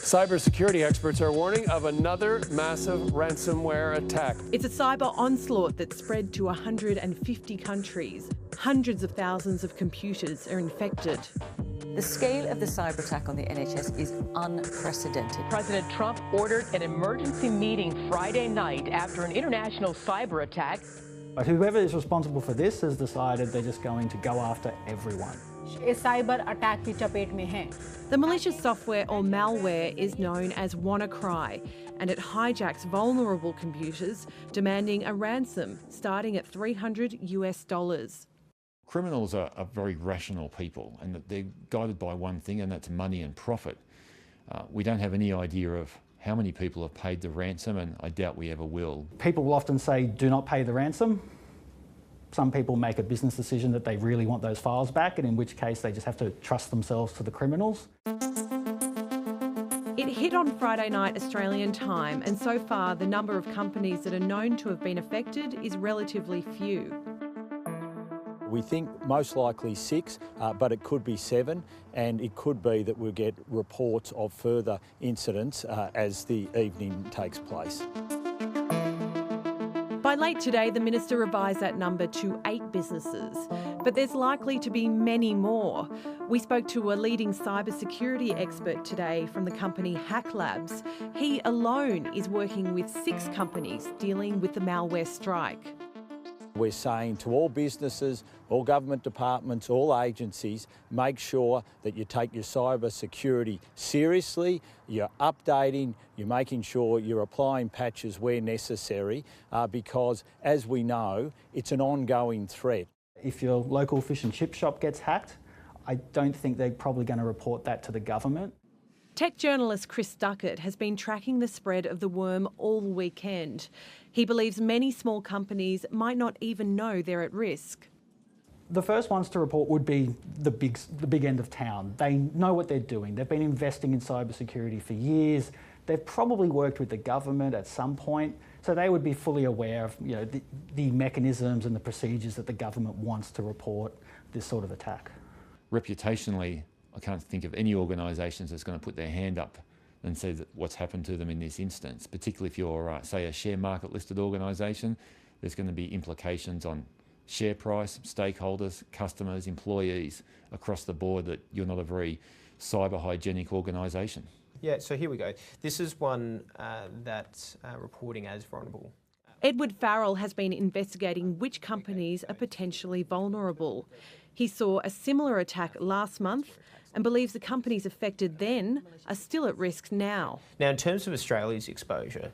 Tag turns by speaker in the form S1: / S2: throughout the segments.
S1: Cybersecurity experts are warning of another massive ransomware attack.
S2: It's a cyber onslaught that spread to 150 countries. Hundreds of thousands of computers are infected.
S3: The scale of the cyber attack on the NHS is unprecedented.
S4: President Trump ordered an emergency meeting Friday night after an international cyber attack.
S5: But whoever is responsible for this has decided they're just going to go after everyone.
S6: इस cyber attack की चपेट में हैं।
S2: The malicious software or malware is known as WanaCry, and it hijacks vulnerable computers, demanding a ransom starting at $300 US.
S7: Criminals are very rational people, and they're guided by one thing, and that's money and profit. We don't have any idea of how many people have paid the ransom, and I doubt we ever will.
S5: People will often say, do not pay the ransom. Some people make a business decision that they really want those files back, and in which case they just have to trust themselves to the criminals.
S2: It hit on Friday night Australian time, and so far the number of companies that are known to have been affected is relatively few.
S8: We think most likely 6, but it could be 7, and it could be that we'll get reports of further incidents as the evening takes place.
S2: By late today, the Minister revised that number to 8 businesses, but there's likely to be many more. We spoke to a leading cybersecurity expert today from the company Hack Labs. He alone is working with 6 companies dealing with the malware strike.
S8: We're saying to all businesses, all government departments, all agencies, make sure that you take your cyber security seriously, you're updating, you're making sure you're applying patches where necessary, because as we know, it's an ongoing threat.
S5: If your local fish and chip shop gets hacked, I don't think they're probably going to report that to the government.
S2: Tech journalist Chris Duckett has been tracking the spread of the worm all weekend. He believes many small companies might not even know they're at risk.
S5: The first ones to report would be the big end of town. They know what they're doing. They've been investing in cybersecurity for years. They've probably worked with the government at some point, so they would be fully aware of the mechanisms and the procedures that the government wants to report this sort of attack.
S7: Reputationally, I can't think of any organisations that's going to put their hand up and say that what's happened to them in this instance, particularly if you're, say, a share market listed organisation. There's going to be implications on share price, stakeholders, customers, employees across the board that you're not a very cyber hygienic organisation.
S9: Yeah, so here we go. This is one that's reporting as vulnerable.
S2: Edward Farrell has been investigating which companies are potentially vulnerable. He saw a similar attack last month and believes the companies affected then are still at risk now.
S9: Now, in terms of Australia's exposure,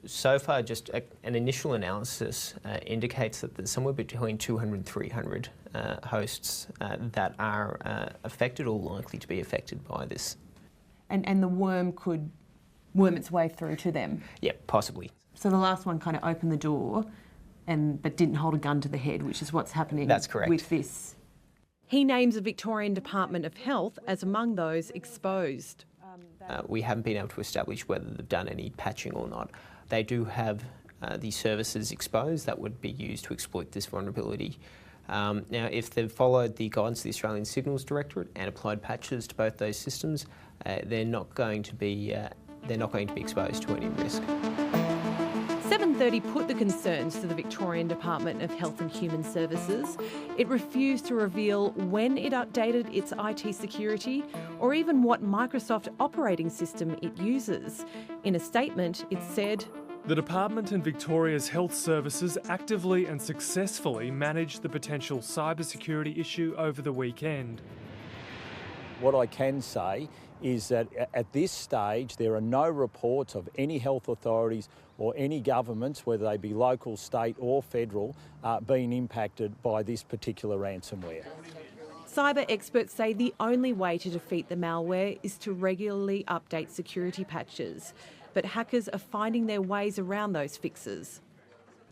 S9: so far just an initial analysis indicates that there's somewhere between 200 and 300 hosts that are affected or likely to be affected by this.
S2: And the worm could worm its way through to them?
S9: Yeah, possibly.
S2: So the last one kind of opened the door but didn't hold a gun to the head, which is what's happening
S9: That's correct.
S2: with this. He names the Victorian Department of Health as among those exposed.
S9: We haven't been able to establish whether they've done any patching or not. They do have these services exposed that would be used to exploit this vulnerability. Now, if they've followed the guidance of the Australian Signals Directorate and applied patches to both those systems, they're not going to be exposed to any risk.
S2: 730 put the concerns to the Victorian Department of Health and Human Services. It refused to reveal when it updated its IT security or even what Microsoft operating system it uses. In a statement, it said,
S10: "The Department and Victoria's Health Services actively and successfully managed the potential cybersecurity issue over the weekend."
S8: What I can say is that at this stage there are no reports of any health authorities or any governments, whether they be local, state or federal, being impacted by this particular ransomware.
S2: Cyber experts say the only way to defeat the malware is to regularly update security patches, but hackers are finding their ways around those fixes.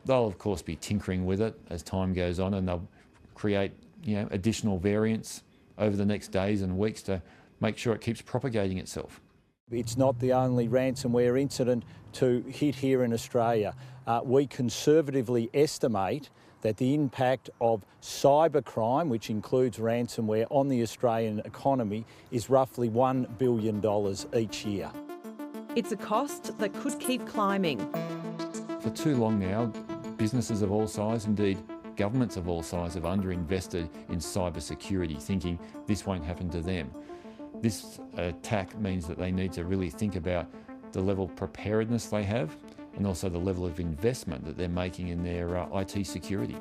S7: They'll of course be tinkering with it as time goes on, and they'll create additional variants over the next days and weeks to make sure it keeps propagating itself.
S8: It's not the only ransomware incident to hit here in Australia. We conservatively estimate that the impact of cybercrime, which includes ransomware, on the Australian economy is roughly $1 billion each year.
S2: It's a cost that could keep climbing.
S7: For too long now, businesses of all size, indeed governments of all size, have underinvested in cybersecurity, thinking this won't happen to them. This attack means that they need to really think about the level of preparedness they have and also the level of investment that they're making in their IT security.